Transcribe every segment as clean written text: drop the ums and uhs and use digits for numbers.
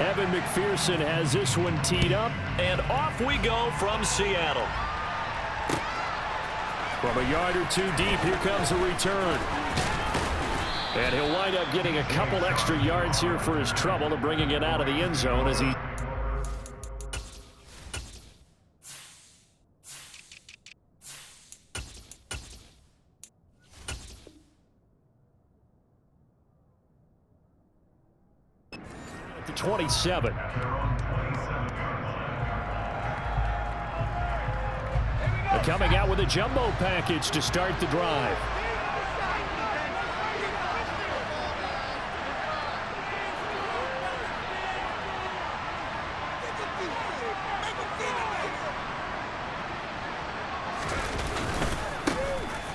Evan McPherson has this one teed up. And off we go from Seattle. From a yard or two deep, here comes a return. And he'll wind up getting a couple extra yards here for his trouble and bringing it out of the end zone as he... at the 27. Coming out with a jumbo package to start the drive.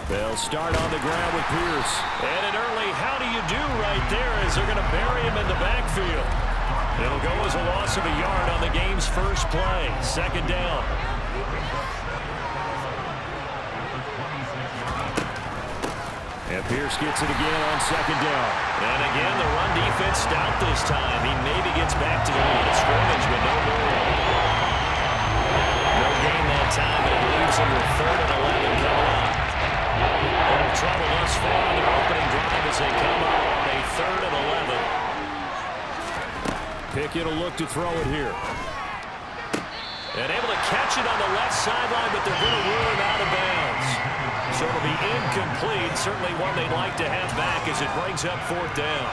They'll start on the ground with Pierce. And an early how do you do right there as they're going to bury him in the backfield. It'll go as a loss of a yard on the game's first play. Second down. And Pierce gets it again on second down. And again, the run defense stout this time. He maybe gets back to the line of scrimmage, but no more. No gain that time, but it leaves him with 3rd and 11 coming up. Little trouble thus far on their opening drive as they come up on a 3rd and 11. Pickett will look to throw it here. And able to catch it on the left sideline, but they're going to rule him out of bounds. So it'll be incomplete. Certainly one they'd like to have back as it brings up 4th down.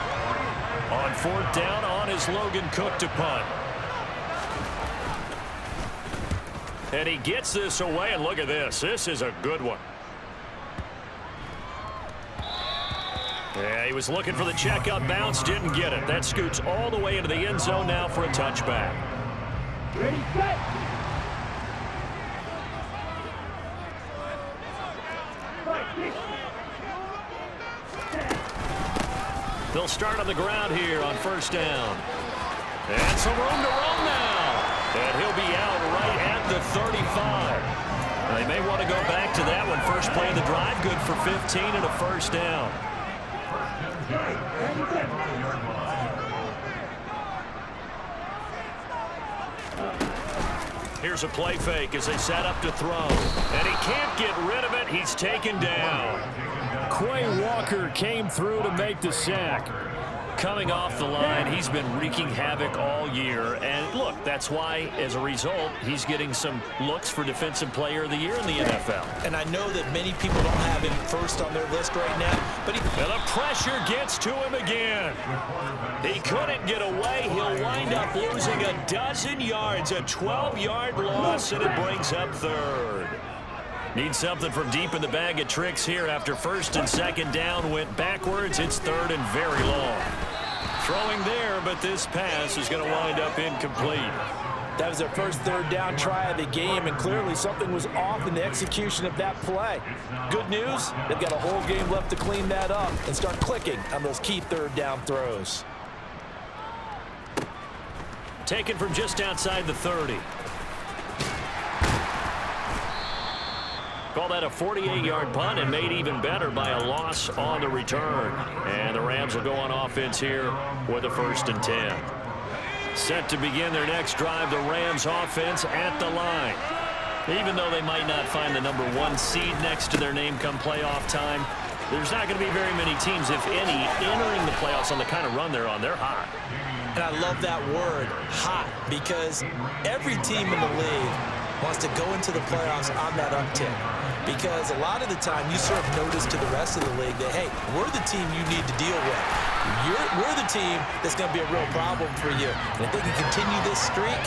On 4th down, on is Logan Cook to punt. And he gets this away, and look at this. This is a good one. Yeah, he was looking for the checkup bounce, didn't get it. That scoots all the way into the end zone now for a touchback. Ready, set. They'll start on the ground here on 1st down. And some room to run now. And he'll be out right at the 35. They may want to go back to that one. First play of the drive, good for 15 and a 1st down. Here's a play fake as they set up to throw. And he can't get rid of it. He's taken down. Quay Walker came through to make the sack. Coming off the line, he's been wreaking havoc all year. And look, that's why, as a result, he's getting some looks for Defensive Player of the Year in the NFL. And I know that many people don't have him first on their list right now, but and the pressure gets to him again. He couldn't get away. He'll wind up losing a dozen yards, a 12-yard loss, and it brings up 3rd. Need something from deep in the bag of tricks here after 1st and 2nd down went backwards. It's 3rd and very long. Throwing there, but this pass is going to wind up incomplete. That was their first 3rd down try of the game, and clearly something was off in the execution of that play. Good news, they've got a whole game left to clean that up and start clicking on those key 3rd down throws. Taken from just outside the 30. Call that a 48-yard punt and made even better by a loss on the return. And the Rams will go on offense here with a 1st and 10. Set to begin their next drive, the Rams offense at the line. Even though they might not find the number 1 seed next to their name come playoff time, there's not going to be very many teams, if any, entering the playoffs on the kind of run they're on. They're hot. And I love that word, hot, because every team in the league wants to go into the playoffs on that uptick. Because a lot of the time you serve notice to the rest of the league that, hey, we're the team you need to deal with. We're the team that's going to be a real problem for you. And if they can continue this streak,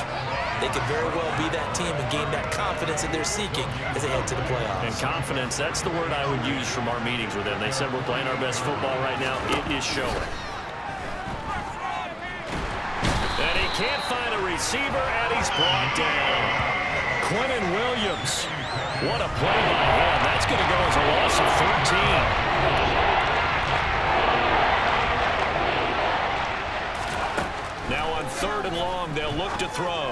they could very well be that team and gain that confidence that they're seeking as they head to the playoffs. And confidence, that's the word I would use from our meetings with them. They said we're playing our best football right now. It is showing. And he can't find a receiver, and he's brought down. Quinnen Williams. What a play by him. That's going to go as a loss of 13. Now on 3rd and long, they'll look to throw.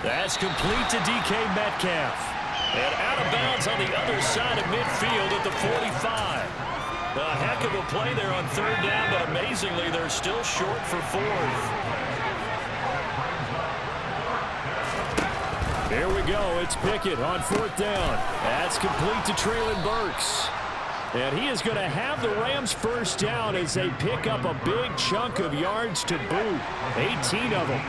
That's complete to DK Metcalf. And out of bounds on the other side of midfield at the 45. A heck of a play there on 3rd down, but amazingly, they're still short for 4th. Here we go. It's Pickett on 4th down. That's complete to Treylon Burks. And he is going to have the Rams first down as they pick up a big chunk of yards to boot. 18 of them.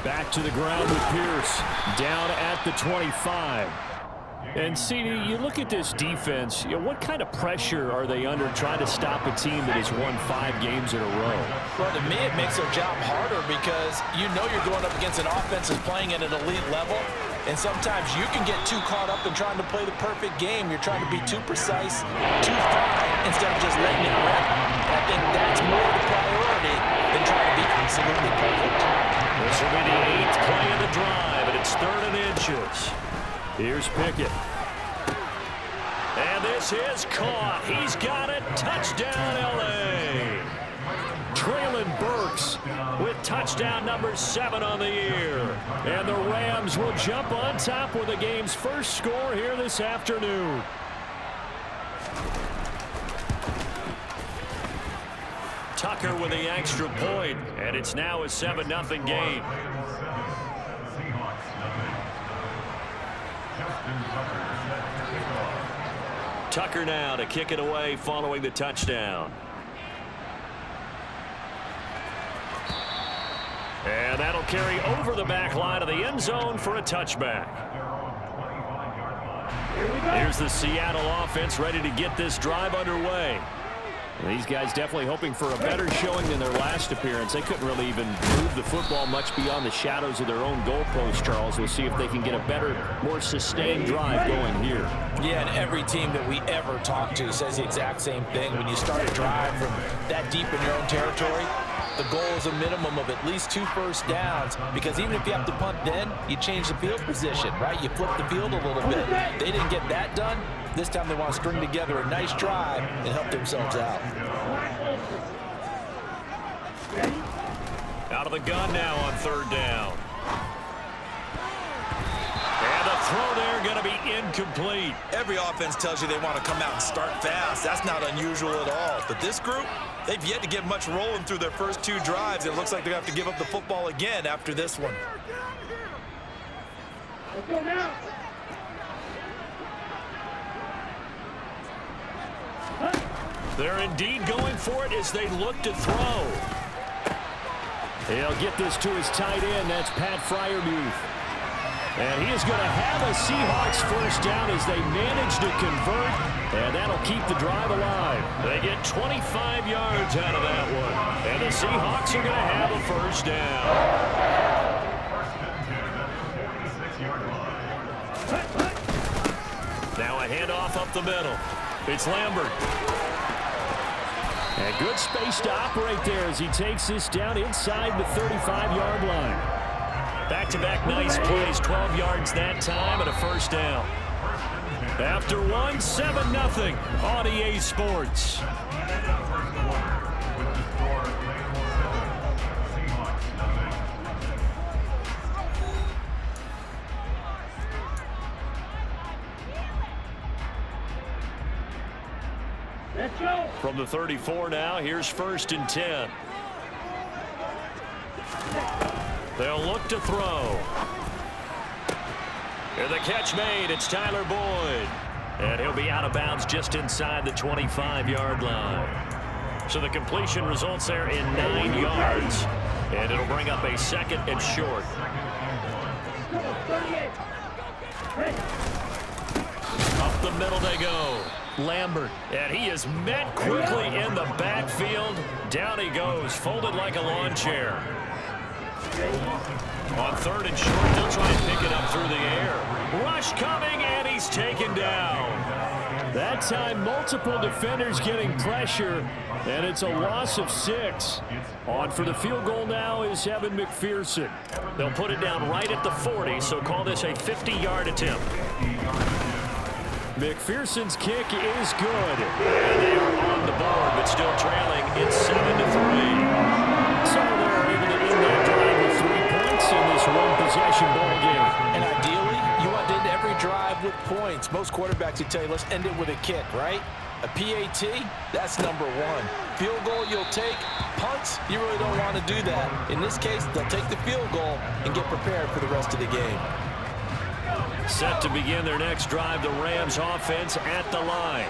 Back to the ground with Pierce. Down at the 25. And, CD, you look at this defense, what kind of pressure are they under trying to stop a team that has won 5 games in a row? Well, to me, it makes their job harder because you know you're going up against an offense that's playing at an elite level, and sometimes you can get too caught up in trying to play the perfect game. You're trying to be too precise, too fine, instead of just letting it rip. I think that's more the priority than trying to be absolutely perfect. This will be the 8th play of the drive, and it's 3rd and inches. Here's Pickett. And this is caught. He's got it. Touchdown, L.A. Treylon Burks with touchdown number 7 on the year. And the Rams will jump on top with the game's first score here this afternoon. Tucker with the extra point, and it's now a 7-0 game. Tucker now to kick it away following the touchdown. And that'll carry over the back line of the end zone for a touchback. Here's the Seattle offense ready to get this drive underway. These guys definitely hoping for a better showing than their last appearance. They couldn't really even move the football much beyond the shadows of their own goalpost, Charles. We'll see if they can get a better, more sustained drive going here. Yeah, and every team that we ever talk to says the exact same thing. When you start a drive from that deep in your own territory, the goal is a minimum of at least 2 first downs, because even if you have to punt then, you change the field position, right? You flip the field a little bit. They didn't get that done. This time they want to string together a nice drive and help themselves out. Out of the gun now on 3rd down. And the throw there going to be incomplete. Every offense tells you they want to come out and start fast. That's not unusual at all. But this group, they've yet to get much rolling through their first 2 drives. It looks like they're going to have to give up the football again after this one. Let's go now. They're indeed going for it as they look to throw. He'll get this to his tight end. That's Pat Freiermuth. And he is going to have a Seahawks first down as they manage to convert, and that'll keep the drive alive. They get 25 yards out of that one, and the Seahawks are going to have a first down. Now a handoff up the middle. It's Lambert. And good space to operate there as he takes this down inside the 35-yard line. Back-to-back nice plays, 12 yards that time and a first down. After 7-0 on EA Sports. Let's go. From the 34 now, here's 1st and 10. They'll look to throw. And the catch made. It's Tyler Boyd. And he'll be out of bounds just inside the 25-yard line. So the completion results there in 9 yards. And it'll bring up a 2nd and short. 38. Up the middle they go. Lambert. And he is met quickly in the backfield. Down he goes, folded like a lawn chair. On 3rd and short, they'll try and pick it up through the air. Rush coming, and he's taken down. That time, multiple defenders getting pressure, and it's a loss of 6. On for the field goal now is Evan McPherson. They'll put it down right at the 40, so call this a 50-yard attempt. McPherson's kick is good. And they are on the board, but still trailing. It's 7-3. So they're able to end that drive with 3 points in this one-possession ball game. And ideally, you want to end every drive with points. Most quarterbacks would tell you, let's end it with a kick, right? A PAT, that's number one. Field goal you'll take. Punts, you really don't want to do that. In this case, they'll take the field goal and get prepared for the rest of the game. Set to begin their next drive, the Rams offense at the line.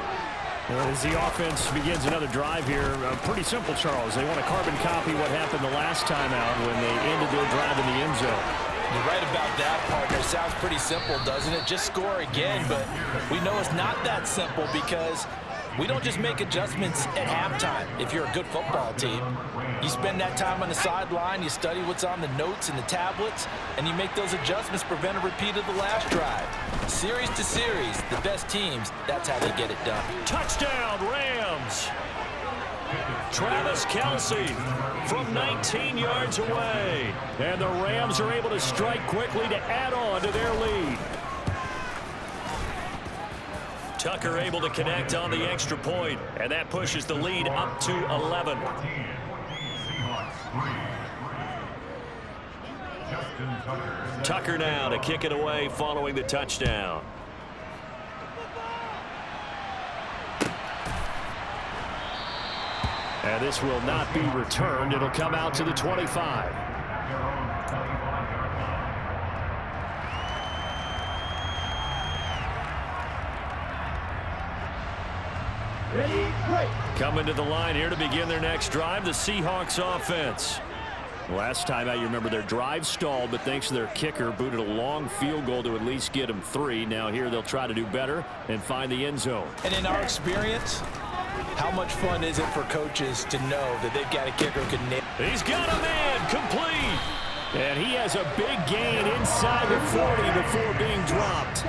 Well, as the offense begins another drive here, pretty simple, Charles. They want to carbon copy what happened the last time out when they ended their drive in the end zone. You're right about that, partner. Sounds pretty simple, doesn't it? Just score again, but we know it's not that simple because we don't just make adjustments at halftime if you're a good football team. You spend that time on the sideline, you study what's on the notes and the tablets, and you make those adjustments, prevent a repeat of the last drive. Series to series, the best teams, that's how they get it done. Touchdown, Rams! Travis Kelce from 19 yards away. And the Rams are able to strike quickly to add on to their lead. Tucker able to connect on the extra point, and that pushes the lead up to 11. Tucker now to kick it away following the touchdown. And this will not be returned. It'll come out to the 25. Ready, break. Coming to the line here to begin their next drive, the Seahawks offense. Last time out, you remember their drive stalled, but thanks to their kicker, booted a long field goal to at least get them 3. Now here they'll try to do better and find the end zone. And in our experience, how much fun is it for coaches to know that they've got a kicker who can nail? He's got a man, complete. And he has a big gain inside the 40 before being dropped.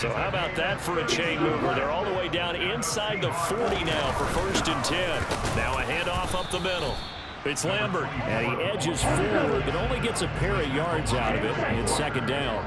So how about that for a chain mover? They're all the way down inside the 40 now for 1st and 10. Now a handoff up the middle. It's Lambert. And he edges forward, but only gets a pair of yards out of it in 2nd down.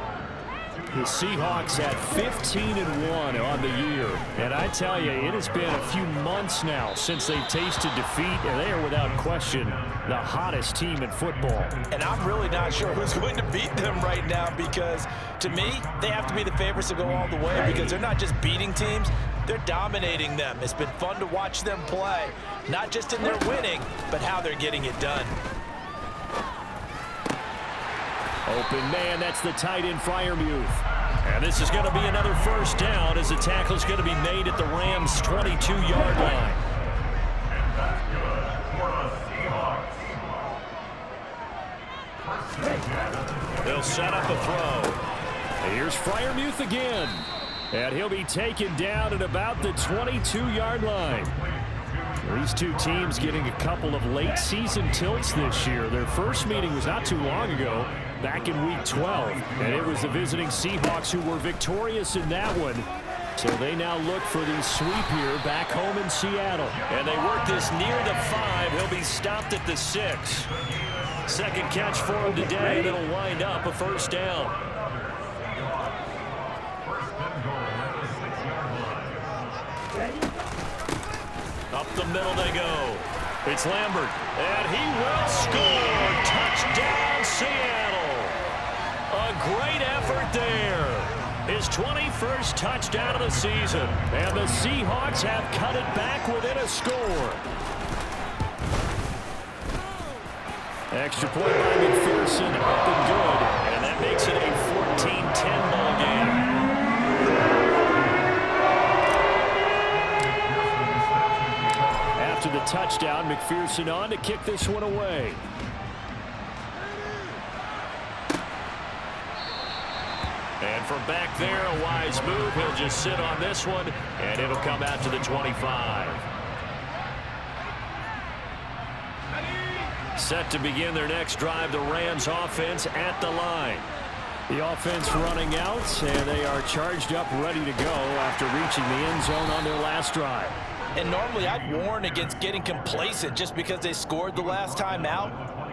The Seahawks at 15-1 on the year. And I tell you, it has been a few months now since they've tasted defeat, and they are without question the hottest team in football. And I'm really not sure who's going to beat them right now because, to me, they have to be the favorites to go all the way because they're not just beating teams, they're dominating them. It's been fun to watch them play, not just in their winning, but how they're getting it done. Open man, that's the tight end, Freiermuth. And this is going to be another 1st down as the tackle is going to be made at the Rams' 22-yard line. They'll set up a throw. Here's Freiermuth again. And he'll be taken down at about the 22-yard line. These two teams getting a couple of late season tilts this year. Their first meeting was not too long ago, back in week 12. And it was the visiting Seahawks who were victorious in that one. So they now look for the sweep here back home in Seattle. And they work this near the 5. He'll be stopped at the 6. 2nd catch for him today. That'll wind up a 1st down. Up the middle they go. It's Lambert. And he will score. Touchdown, Seattle. A great effort there. His 21st touchdown of the season. And the Seahawks have cut it back within a score. Extra point by McPherson, up and good. And that makes it a 14-10 ball game. After the touchdown, McPherson on to kick this one away. And from back there, a wise move. He'll just sit on this one, and it'll come out to the 25. Set to begin their next drive, the Rams offense at the line. The offense running out, and they are charged up, ready to go after reaching the end zone on their last drive. And normally I'd warn against getting complacent just because they scored the last time out.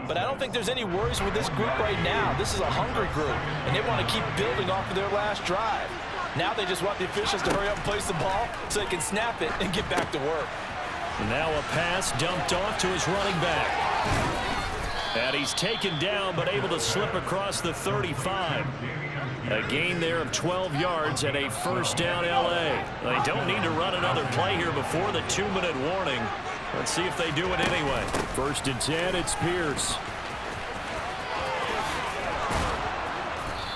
But I don't think there's any worries with this group right now. This is a hungry group, and they want to keep building off of their last drive. Now they just want the officials to hurry up and place the ball so they can snap it and get back to work. Now a pass dumped off to his running back. And he's taken down, but able to slip across the 35. A gain there of 12 yards and a first down L.A. They don't need to run another play here before the 2-minute warning. Let's see if they do it anyway. 1st and 10, it's Pierce.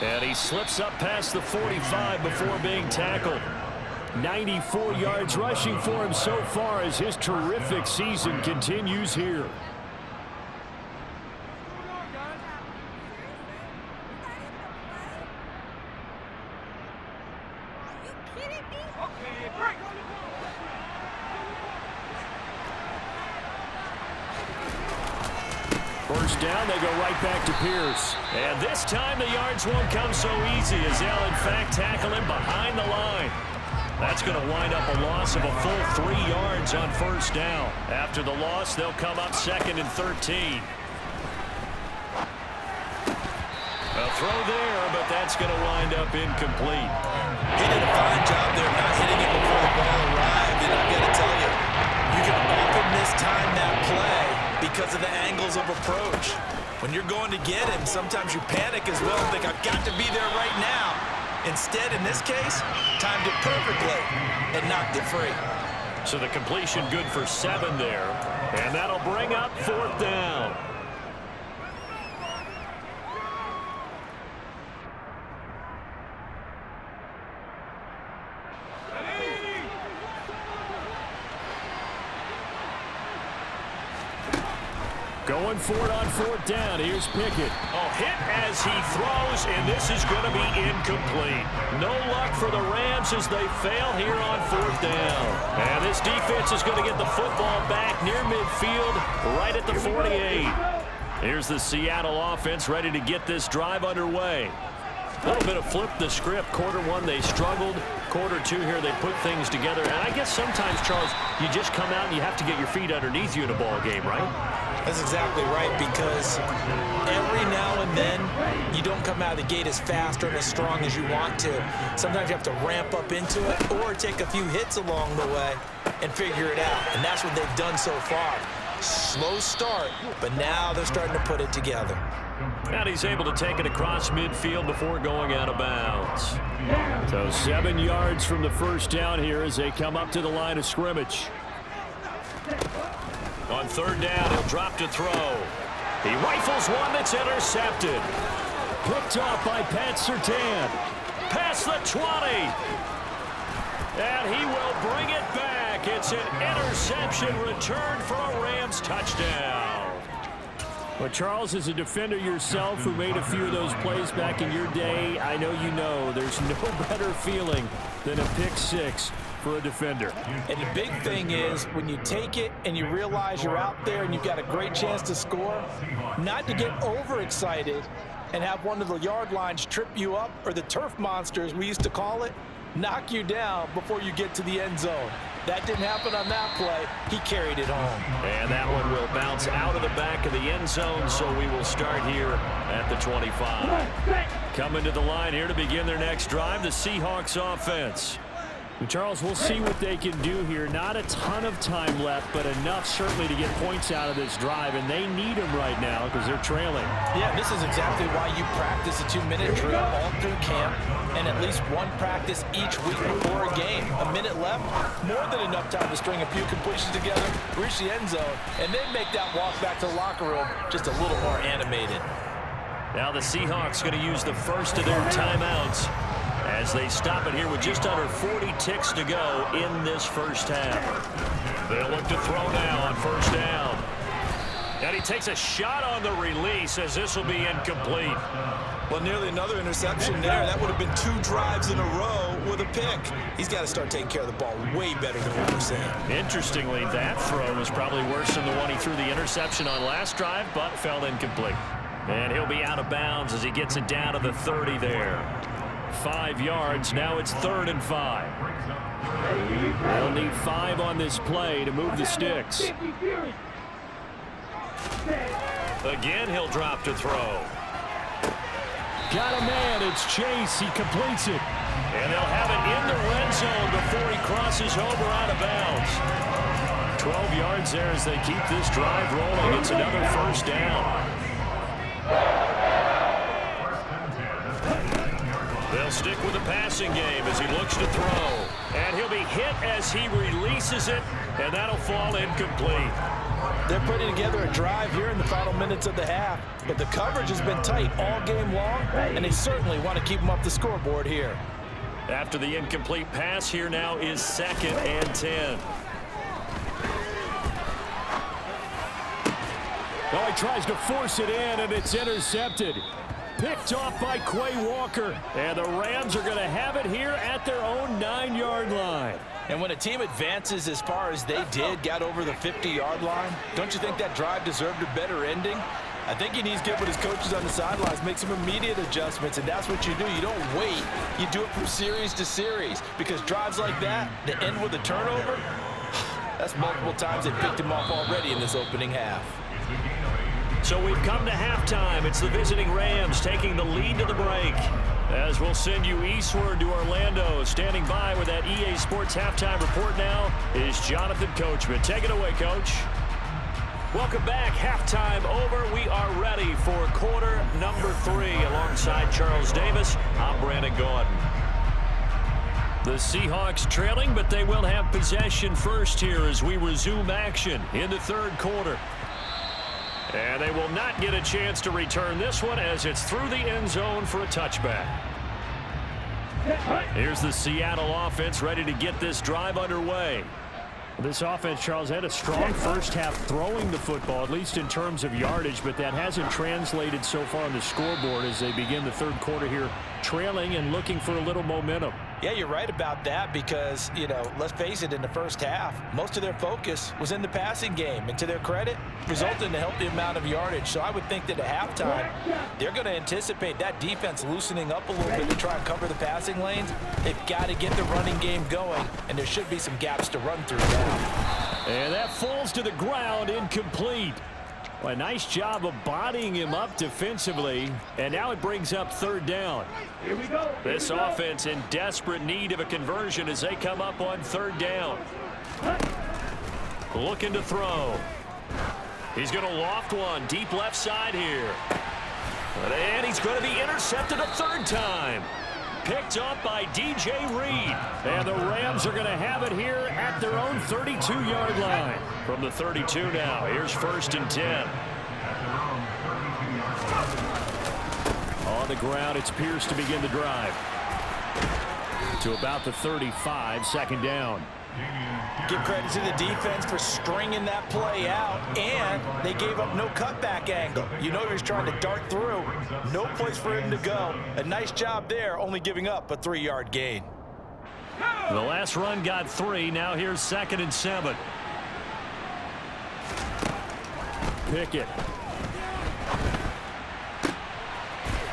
And he slips up past the 45 before being tackled. 94 yards rushing for him so far as his terrific season continues here. First down, they go right back to Pierce. And this time the yards won't come so easy as they'll, in fact, tackle him behind the line. That's going to wind up a loss of a full 3 yards on first down. After the loss, they'll come up 2nd and 13. A throw there, but that's going to wind up incomplete. He did a fine job there not hitting it before the ball arrived. And I've got to tell you, you can often mistime that play because of the angles of approach. When you're going to get him, sometimes you panic as well and think, I've got to be there right now. Instead, in this case, timed it perfectly and knocked it free. So the completion good for 7 there. And that'll bring up 4th down. Going for it on 4th down. Here's Pickett. Oh, hit as he throws, and this is going to be incomplete. No luck for the Rams as they fail here on 4th down. And this defense is going to get the football back near midfield, right at the 48. Here's the Seattle offense ready to get this drive underway. A little bit of flip the script. Quarter 1, they struggled. Quarter 2 here, they put things together. And I guess sometimes, Charles, you just come out and you have to get your feet underneath you in a ball game, right? That's exactly right, because every now and then you don't come out of the gate as fast or as strong as you want to. Sometimes you have to ramp up into it or take a few hits along the way and figure it out. And that's what they've done so far. Slow start, but now they're starting to put it together. And he's able to take it across midfield before going out of bounds. So 7 yards from the first down here as they come up to the line of scrimmage. On 3rd down, he'll drop to throw. He rifles one that's intercepted. Picked off by Pat Surtain. Past the 20. And he will bring it back. It's an interception return for a Rams touchdown. Well, Charles, as a defender yourself who made a few of those plays back in your day, I know you know there's no better feeling than a pick 6 for a defender. And the big thing is when you take it and you realize you're out there and you've got a great chance to score, not to get overexcited and have one of the yard lines trip you up, or the turf monsters we used to call it, knock you down before you get to the end zone. That didn't happen on that play. He carried it home. And that one will bounce out of the back of the end zone, so we will start here at the 25. Coming to the line here to begin their next drive, the Seahawks offense. And Charles, we'll see what they can do here. Not a ton of time left, but enough certainly to get points out of this drive, and they need them right now because they're trailing. Yeah, this is exactly why you practice a 2-minute drill all through camp and at least one practice each week before a game. A minute left, more than enough time to string a few completions together, reach the end zone, and then make that walk back to the locker room just a little more animated. Now the Seahawks going to use the first of their timeouts as they stop it here with just under 40 ticks to go in this first half. They'll look to throw now on first down. And he takes a shot on the release as this will be incomplete. Well, nearly another interception there. That would have been 2 drives in a row with a pick. He's got to start taking care of the ball way better than what we're seeing. Interestingly, that throw was probably worse than the one he threw the interception on last drive, but fell incomplete. And he'll be out of bounds as he gets it down to the 30 there. 5 yards. Now it's 3rd and 5. They'll need 5 on this play to move the sticks. Again, he'll drop to throw. Got a man. It's Chase. He completes it. And they'll have it in the red zone before he crosses over out of bounds. 12 yards there as they keep this drive rolling. It's another first down. They'll stick with the passing game as he looks to throw. And he'll be hit as he releases it, and that'll fall incomplete. They're putting together a drive here in the final minutes of the half, but the coverage has been tight all game long, and they certainly want to keep them up the scoreboard here. After the incomplete pass, here now is 2nd and 10. Oh, he tries to force it in, and it's intercepted. Picked off by Quay Walker. And the Rams are going to have it here at their own 9-yard line. And when a team advances as far as they did, got over the 50-yard line, don't you think that drive deserved a better ending? I think he needs to get with his coaches on the sidelines, make some immediate adjustments, and that's what you do. You don't wait. You do it from series to series, because drives like that end with a turnover, that's multiple times they picked him off already in this opening half. So we've come to halftime. It's the visiting Rams taking the lead to the break. As we'll send you eastward to Orlando. Standing by with that EA Sports halftime report now is Jonathan Coachman. Take it away, Coach. Welcome back. Halftime over. We are ready for quarter number 3. Alongside Charles Davis, I'm Brandon Gordon. The Seahawks trailing, but they will have possession first here as we resume action in the third quarter. And they will not get a chance to return this one as it's through the end zone for a touchback. Here's the Seattle offense ready to get this drive underway. This offense, Charles, had a strong first half throwing the football, at least in terms of yardage, but that hasn't translated so far on the scoreboard as they begin the third quarter here, trailing and looking for a little momentum. Yeah, you're right about that because, let's face it, in the first half, most of their focus was in the passing game. And to their credit, resulted in a healthy amount of yardage. So I would think that at halftime, they're going to anticipate that defense loosening up a little bit to try and cover the passing lanes. They've got to get the running game going, and there should be some gaps to run through now. And that falls to the ground, incomplete. Well, a nice job of bodying him up defensively, and now it brings up third down. Here we go. This offense in desperate need of a conversion as they come up on third down. Looking to throw. He's going to loft one deep left side here. And he's going to be intercepted a third time. Picked up by DJ Reed. And the Rams are going to have it here at their own 32-yard line. From the 32 now, here's 1st and 10. On the ground, it's Pierce to begin the drive. To about the 35, 2nd down. Give credit to the defense for stringing that play out, and they gave up no cutback angle. He was trying to dart through. No place for him to go. A nice job there, only giving up a 3-yard gain. The last run got 3. Now here's 2nd and 7. Pickett.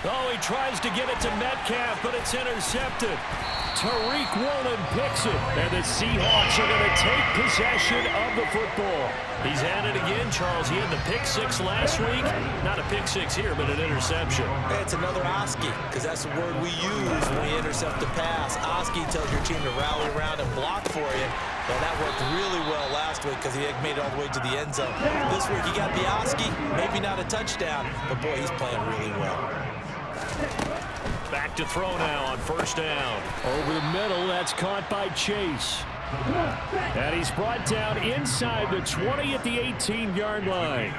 Oh, he tries to get it to Metcalf, but it's intercepted. Tariq Woolen picks it, and the Seahawks are going to take possession of the football. He's at it again, Charles. He had the pick 6 last week. Not a pick 6 here, but an interception. It's another Oski, because that's the word we use when we intercept the pass. Oski tells your team to rally around and block for you. Well, that worked really well last week because he made it all the way to the end zone. This week he got the Oski, maybe not a touchdown, but boy, he's playing really well. Back to throw now on 1st down. Over the middle, that's caught by Chase. And he's brought down inside the 20 at the 18-yard line.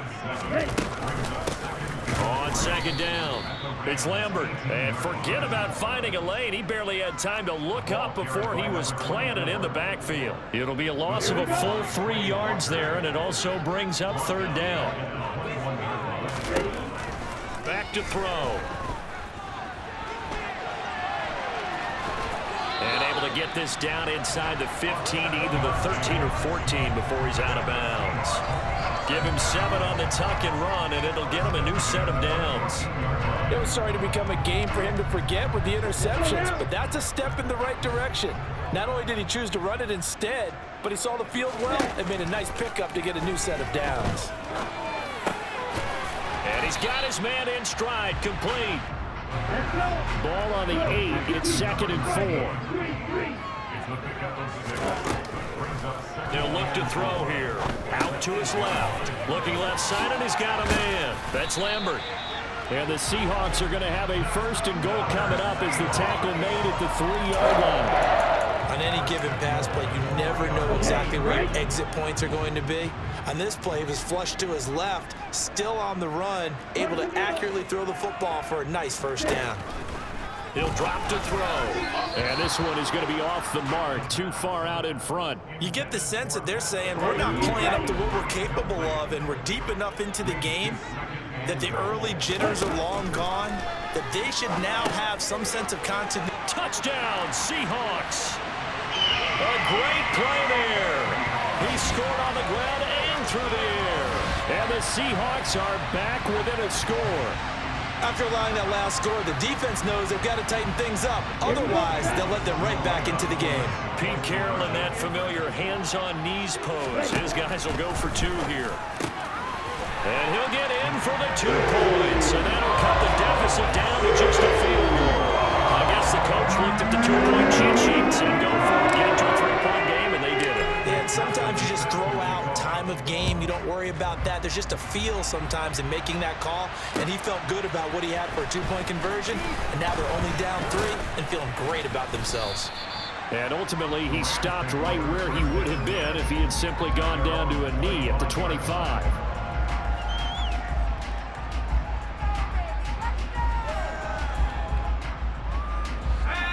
On 2nd down, it's Lambert. And forget about finding a lane. He barely had time to look up before he was planted in the backfield. It'll be a loss of a full 3 yards there, and it also brings up 3rd down. Back to throw. And able to get this down inside the 15, either the 13 or 14 before he's out of bounds. Give him 7 on the tuck and run, and it'll get him a new set of downs. It was starting to become a game for him to forget with the interceptions, but that's a step in the right direction. Not only did he choose to run it instead, but he saw the field well and made a nice pickup to get a new set of downs. And he's got his man in stride, complete. Ball on the 8. It's 2nd and 4. They'll look to throw here. Out to his left. Looking left side, and he's got a man. That's Lambert. And the Seahawks are going to have a 1st and goal coming up as the tackle made at the 3-yard line. On any given pass play, you never know exactly where your exit points are going to be. On this play, he was flushed to his left, still on the run, able to accurately throw the football for a nice 1st down. He'll drop to throw. And this one is going to be off the mark, too far out in front. You get the sense that they're saying we're not playing up to what we're capable of, and we're deep enough into the game that the early jitters are long gone, that they should now have some sense of continuity. Touchdown, Seahawks. A great play there. He scored on the ground and through the air. And the Seahawks are back within a score. After allowing that last score, the defense knows they've got to tighten things up. Otherwise, they'll let them right back into the game. Pete Carroll in that familiar hands-on-knees pose. His guys will go for 2 here. And he'll get in for the 2 points. And that'll cut the deficit down to just a field goal. I guess the coach looked at the 2-point cheat sheets and go for it, get into a 3-point game, and they did it. Yeah, and sometimes you just throw out time of game. You don't worry about that. There's just a feel sometimes in making that call. And he felt good about what he had for a 2-point conversion. And now they're only down 3 and feeling great about themselves. And ultimately, he stopped right where he would have been if he had simply gone down to a knee at the 25.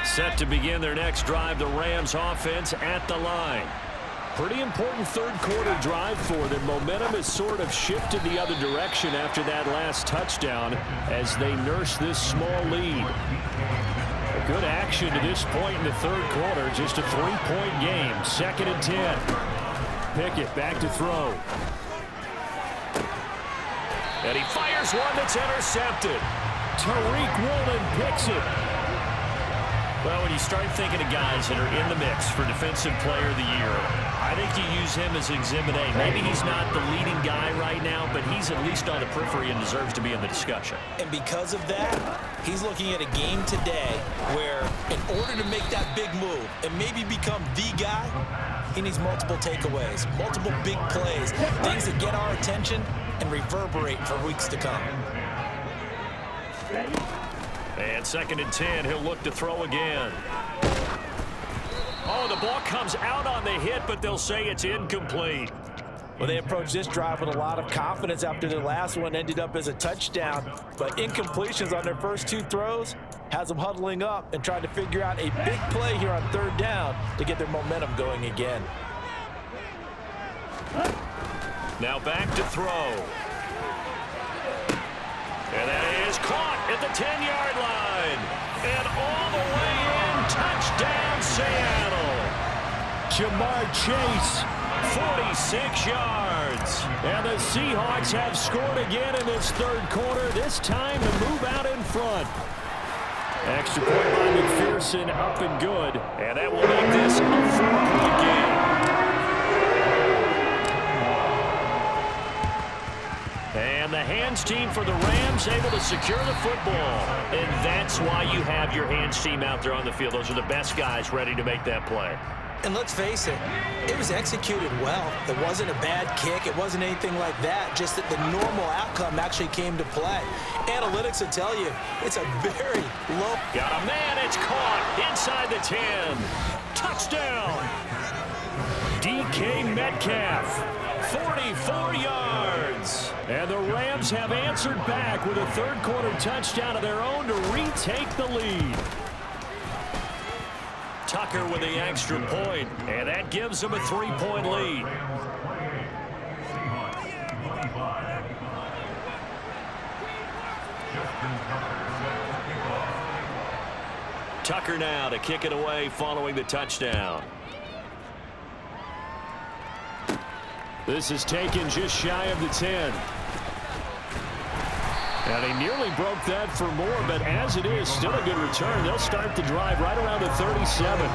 Set to begin their next drive, the Rams offense at the line. Pretty important 3rd quarter drive for them. Momentum has sort of shifted the other direction after that last touchdown as they nurse this small lead. A good action to this point in the 3rd quarter. Just a 3-point game. 2nd and 10. Pickett back to throw. And he fires one that's intercepted. Tariq Woolen picks it. Well, when you start thinking of guys that are in the mix for Defensive Player of the Year, I think you use him as Exhibit A. Maybe he's not the leading guy right now, but he's at least on the periphery and deserves to be in the discussion. And because of that, he's looking at a game today where in order to make that big move and maybe become the guy, he needs multiple takeaways, multiple big plays, things that get our attention and reverberate for weeks to come. And 2nd and 10, he'll look to throw again. Oh, the ball comes out on the hit, but they'll say it's incomplete. Well, they approached this drive with a lot of confidence after their last one ended up as a touchdown. But incompletions on their first 2 throws has them huddling up and trying to figure out a big play here on 3rd down to get their momentum going again. Now back to throw. And that is caught at the 10-yard line. And all the way in, touchdown Seattle. Jamar Chase, 46 yards. And the Seahawks have scored again in this 3rd quarter, this time to move out in front. Extra point by McPherson, up and good. And that will make this a 4-point game. And the hands team for the Rams able to secure the football. And that's why you have your hands team out there on the field. Those are the best guys ready to make that play. And let's face it, it was executed well. It wasn't a bad kick. It wasn't anything like that. Just that the normal outcome actually came to play. Analytics will tell you it's a very low. Got a man. It's caught inside the 10. Touchdown. DK Metcalf, 44 yards. And the Rams have answered back with a 3rd quarter touchdown of their own to retake the lead. Tucker with the extra point, and that gives them a 3-point lead. Tucker now to kick it away following the touchdown. This is taken just shy of the 10. And he nearly broke that for more, but as it is, still a good return. They'll start the drive right around the 37.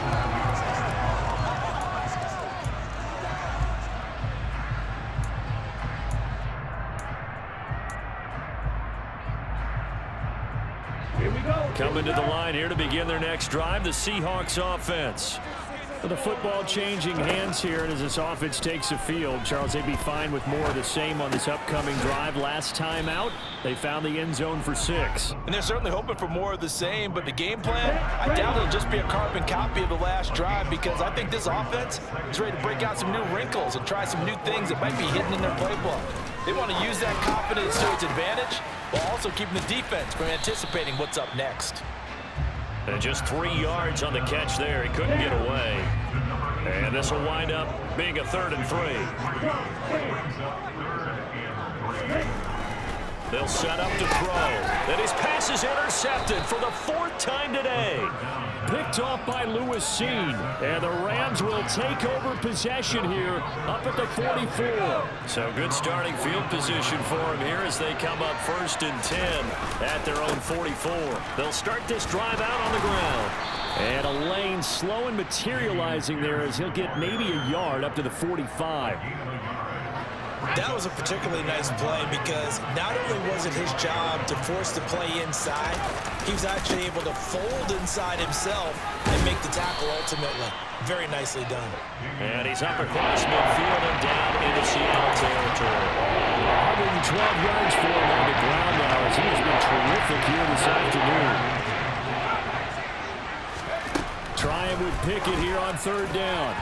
Coming to the line here to begin their next drive, the Seahawks offense. The football changing hands here, and as this offense takes the field, Charles, they'd be fine with more of the same on this upcoming drive. Last time out, they found the end zone for 6. And they're certainly hoping for more of the same, but the game plan, I doubt it'll just be a carbon copy of the last drive, because I think this offense is ready to break out some new wrinkles and try some new things that might be hidden in their playbook. They want to use that confidence to its advantage, while also keeping the defense from anticipating what's up next. And just 3 yards on the catch there. He couldn't get away. And this will wind up being a 3rd and 3. They'll set up to throw. And his pass is intercepted for the 4th time today. Picked off by Lewis Cine. And the Rams will take over possession here up at the 44. So good starting field position for him here as they come up 1st and 10 at their own 44. They'll start this drive out on the ground. And a lane slow and materializing there as he'll get maybe a yard up to the 45. That was a particularly nice play because not only was it his job to force the play inside, he was actually able to fold inside himself and make the tackle ultimately. Very nicely done. And he's up across midfield and down into Seattle territory. 112 yards for him on the ground now as he has been terrific here this afternoon. Trying with Pickett here on 3rd down.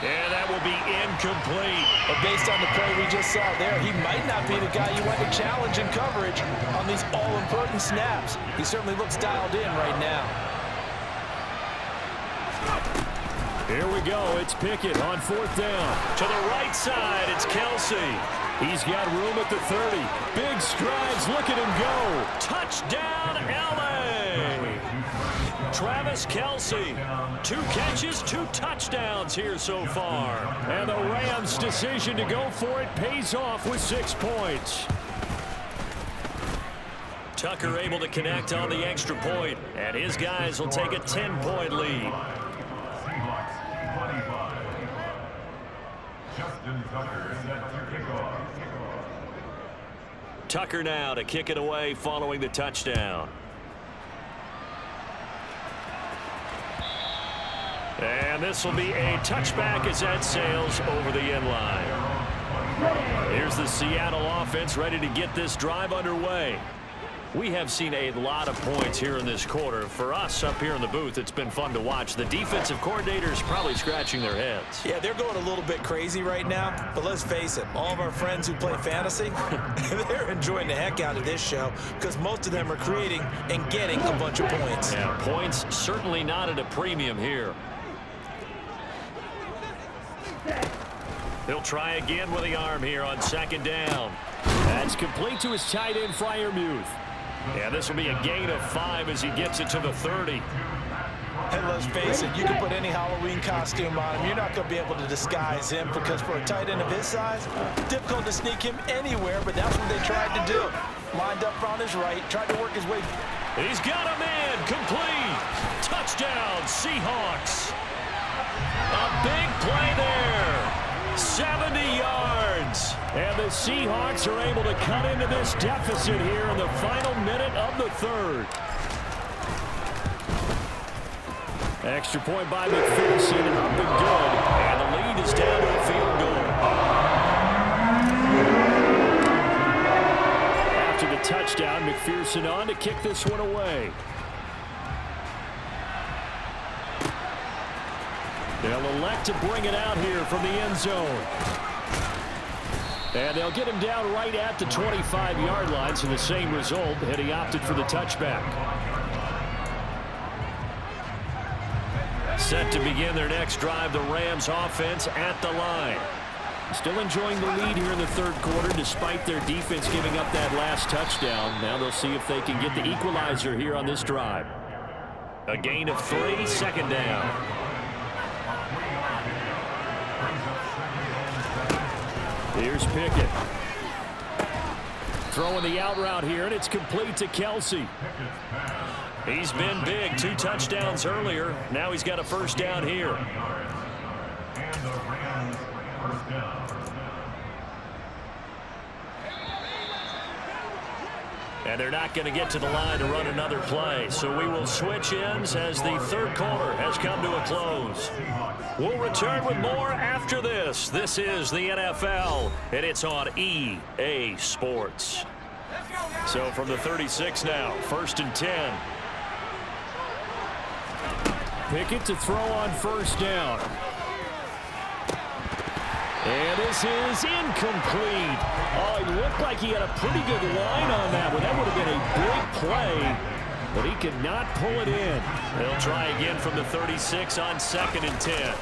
And that will be incomplete. But based on the play we just saw there, he might not be the guy you want to challenge in coverage on these all-important snaps. He certainly looks dialed in right now. Here we go. It's Pickett on 4th down. To the right side, it's Kelce. He's got room at the 30. Big strides. Look at him go. Touchdown, LA! Travis Kelce, 2 catches, 2 touchdowns here so far. And the Rams' decision to go for it pays off with 6 points. Tucker able to connect on the extra point, and his guys will take a 10-point lead. Tucker now to kick it away following the touchdown. And this will be a touchback as that sails over the end line. Here's the Seattle offense ready to get this drive underway. We have seen a lot of points here in this quarter. For us up here in the booth, it's been fun to watch. The defensive coordinators probably scratching their heads. Yeah, they're going a little bit crazy right now, but let's face it, all of our friends who play fantasy, they're enjoying the heck out of this show because most of them are creating and getting a bunch of points. Yeah, points certainly not at a premium here. He'll try again with the arm here on 2nd down. That's complete to his tight end, Freiermuth. Yeah, this will be a gain of 5 as he gets it to the 30. And let's face it, you can put any Halloween costume on him. You're not going to be able to disguise him because for a tight end of his size, difficult to sneak him anywhere, but that's what they tried to do. Lined up on his right, tried to work his way. He's got a man, complete. Touchdown, Seahawks. A big play there. 70 yards. And the Seahawks are able to cut into this deficit here in the final minute of the 3rd. Extra point by McPherson, up and good. And the lead is down to a field goal. After the touchdown, McPherson on to kick this one away. They'll elect to bring it out here from the end zone. And they'll get him down right at the 25-yard line, so the same result had he opted for the touchback. Set to begin their next drive, the Rams offense at the line. Still enjoying the lead here in the 3rd quarter despite their defense giving up that last touchdown. Now they'll see if they can get the equalizer here on this drive. A gain of 3, 2nd down. Here's Pickett. Throwing the out route here, and it's complete to Kelce. He's been big, 2 touchdowns earlier. Now he's got a 1st down here. And they're not going to get to the line to run another play. So we will switch ends as the third quarter has come to a close. We'll return with more after this. This is the NFL, and it's on EA Sports. So from the 36 now, 1st and 10. Pickett to throw on 1st down. And this is incomplete. Oh, it looked like he had a pretty good line on that one. That would have been a big play, but he could not pull it in. They'll try again from the 36 on 2nd and 10.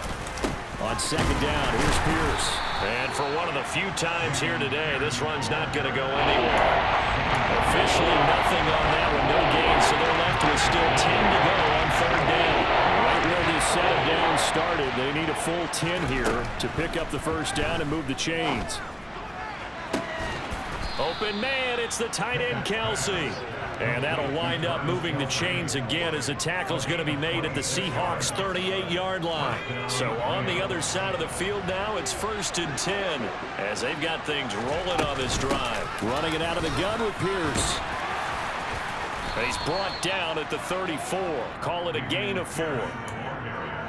On 2nd down, here's Pierce. And for one of the few times here today, this run's not going to go anywhere. Officially nothing on that one, no gain, so they're left with still 10 to go on 3rd down. Right where this set of downs started, they need a full 10 here to pick up the 1st down and move the chains. Open man, it's the tight end, Kelsey. And that'll wind up moving the chains again as the tackle's going to be made at the Seahawks' 38-yard line. So on the other side of the field now, it's 1st and 10 as they've got things rolling on this drive. Running it out of the gun with Pierce. He's brought down at the 34. Call it a gain of 4.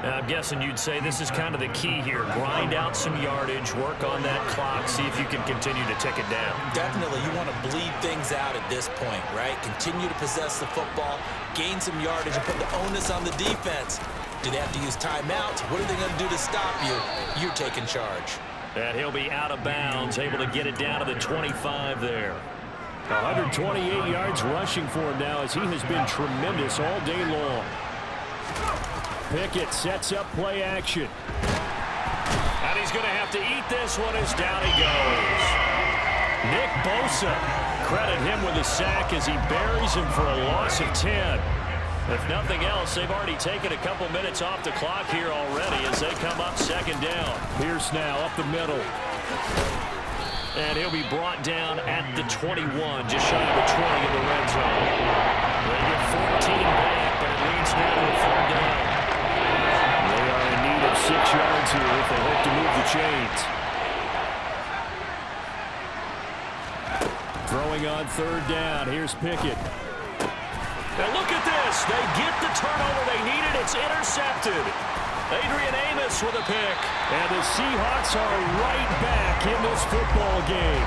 And I'm guessing you'd say this is kind of the key here. Grind out some yardage, work on that clock, see if you can continue to tick it down. Definitely, you want to bleed things out at this point, right? Continue to possess the football, gain some yardage, and put the onus on the defense. Do they have to use timeouts? What are they going to do to stop you? You're taking charge. And he'll be out of bounds, able to get it down to the 25 there. 128 yards rushing for him now as he has been tremendous all day long. Pickett sets up play action. And he's going to have to eat this one as down he goes. Nick Bosa, credit him with a sack as he buries him for a loss of 10. If nothing else, they've already taken a couple minutes off the clock here already as they come up 2nd down. Pierce now up the middle. And he'll be brought down at the 21, just shy of the 20 in the red zone. They get 14 back, but it leads now to a 3rd down. They are in need of 6 yards here if they hope to move the chains. Throwing on 3rd down. Here's Pickett. Now look at this. They get the turnover they needed. It's intercepted. Adrian Amos with a pick. And the Seahawks are right back in this football game.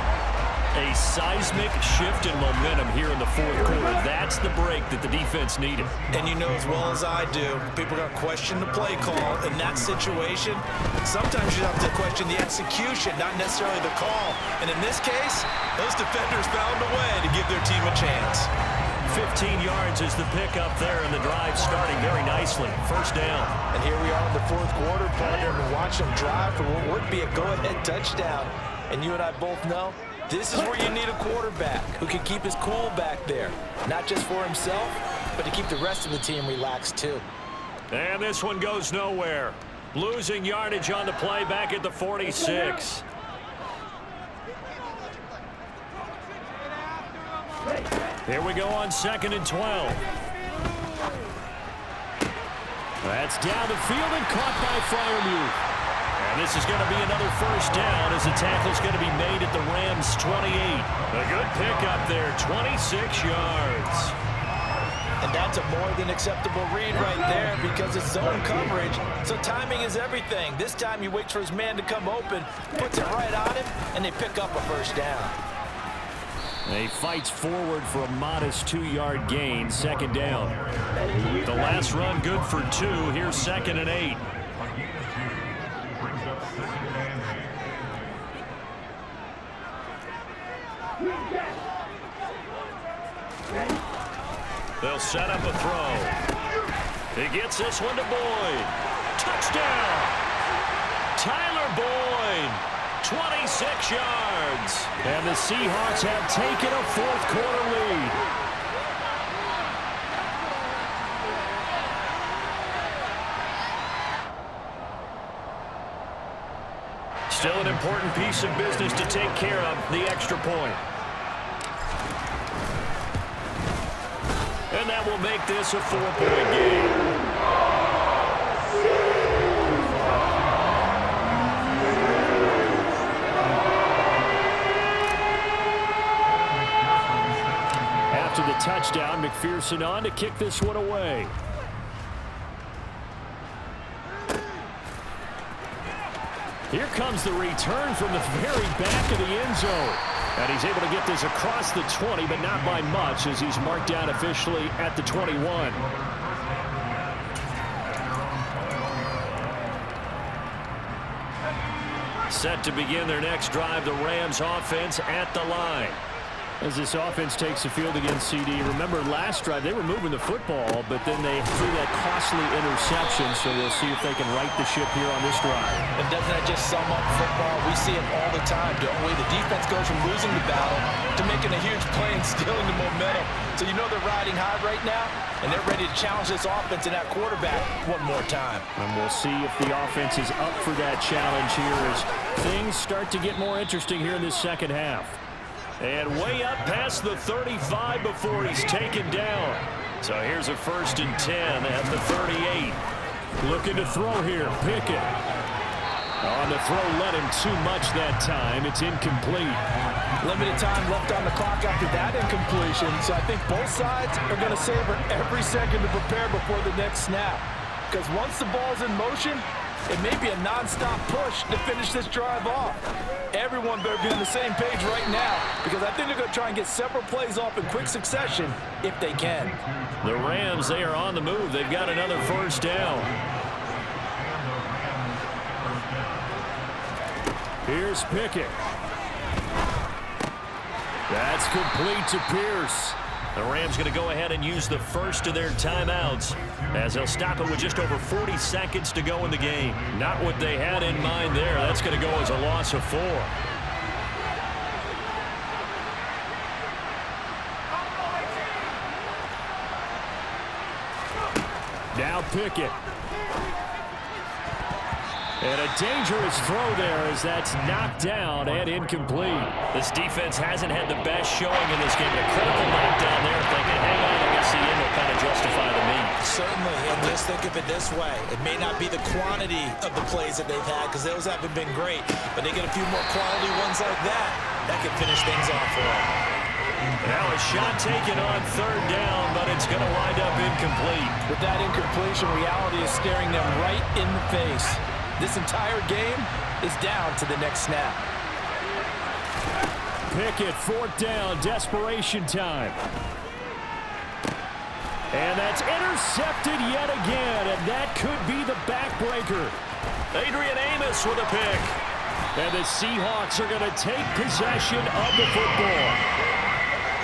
A seismic shift in momentum here in the 4th quarter. That's the break that the defense needed. And you know as well as I do, people are going to question the play call in that situation. Sometimes you have to question the execution, not necessarily the call. And in this case, those defenders found a way to give their team a chance. 15 yards is the pickup there, and the drive starting very nicely. 1st down. And here we are in the 4th quarter, partner, and watch them drive for what would be a go-ahead touchdown. And you and I both know this is where you need a quarterback who can keep his cool back there, not just for himself, but to keep the rest of the team relaxed too. And this one goes nowhere. Losing yardage on the play back at the 46. Here we go on 2nd and 12. That's down the field and caught by Freiermuth. And this is going to be another 1st down as the tackle's going to be made at the Rams' 28. A good pickup there, 26 yards. And that's a more than acceptable read right there because it's zone coverage, so timing is everything. This time he waits for his man to come open, puts it right on him, and they pick up a 1st down. He fights forward for a modest 2-yard gain, 2nd down. The last run good for 2. Here's 2nd and 8. They'll set up a throw. He gets this one to Boyd. Touchdown! Tyler Boyd, 26 yards. And the Seahawks have taken a 4th quarter lead. Still an important piece of business to take care of, the extra point. And that will make this a 4-point game. after the touchdown. McPherson on to kick this one away. Here comes the return from the very back of the end zone. And he's able to get this across the 20, but not by much, as he's marked down officially at the 21. Set to begin their next drive, the Rams offense at the line. As this offense takes the field against CD, remember last drive they were moving the football, but then they threw that costly interception, so we'll see if they can right the ship here on this drive. And doesn't that just sum up football? We see it all the time, don't we? The defense goes from losing the battle to making a huge play and stealing the momentum. So you know they're riding high right now, and they're ready to challenge this offense and that quarterback one more time. And we'll see if the offense is up for that challenge here as things start to get more interesting here in this second half. And way up past the 35 before he's taken down. So here's a 1st and 10 at the 38. Looking to throw here. Pickett. On the throw, let him too much that time. It's incomplete. Limited time left on the clock after that incompletion. So I think both sides are going to savor every second to prepare before the next snap. Because once the ball's in motion, it may be a non-stop push to finish this drive off. Everyone better be on the same page right now, because I think they're going to try and get several plays off in quick succession if they can. The Rams, they are on the move. They've got another 1st down. Here's Pickett. That's complete to Pierce. The Rams going to go ahead and use the first of their timeouts as they'll stop it with just over 40 seconds to go in the game. Not what they had in mind there. That's going to go as a loss of 4. Now Pickett. And a dangerous throw there as that's knocked down and incomplete. This defense hasn't had the best showing in this game. A critical knockdown there. If they can hang on, I guess the end will kind of justify the means. Certainly, and just think of it this way. It may not be the quantity of the plays that they've had, because those haven't been great, but they get a few more quality ones like that. That could finish things off for them. Now a shot taken on 3rd down, but it's going to wind up incomplete. With that incompletion, reality is staring them right in the face. This entire game is down to the next snap. Pickett, 4th down, desperation time. And that's intercepted yet again, and that could be the backbreaker. Adrian Amos with a pick. And the Seahawks are going to take possession of the football.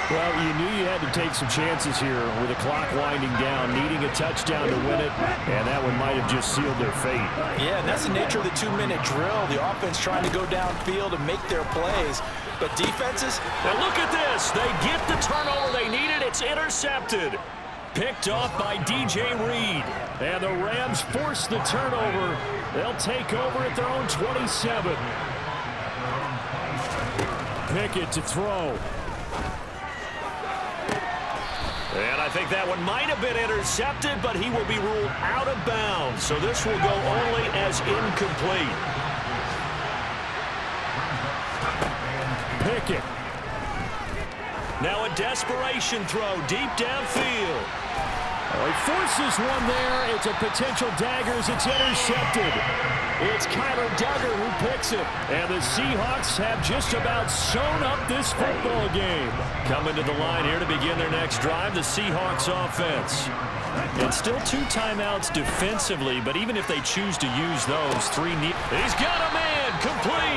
Well, you knew you had to take some chances here with the clock winding down, needing a touchdown to win it, and that one might have just sealed their fate. Yeah, and that's the nature of the 2-minute drill. The offense trying to go downfield and make their plays, but defenses... And look at this. They get the turnover they needed. It's intercepted. Picked off by DJ Reed. And the Rams force the turnover. They'll take over at their own 27. Pickett to throw. And I think that one might have been intercepted, but he will be ruled out of bounds. So this will go only as incomplete. Pickett. Now a desperation throw deep downfield. Oh, he forces one there. It's a potential dagger as it's intercepted. It's Kyler Duggar who picks it. And the Seahawks have just about sewn up this football game. Coming to the line here to begin their next drive, the Seahawks offense. And still 2 timeouts defensively, but even if they choose to use those, 3... He's got a man complete.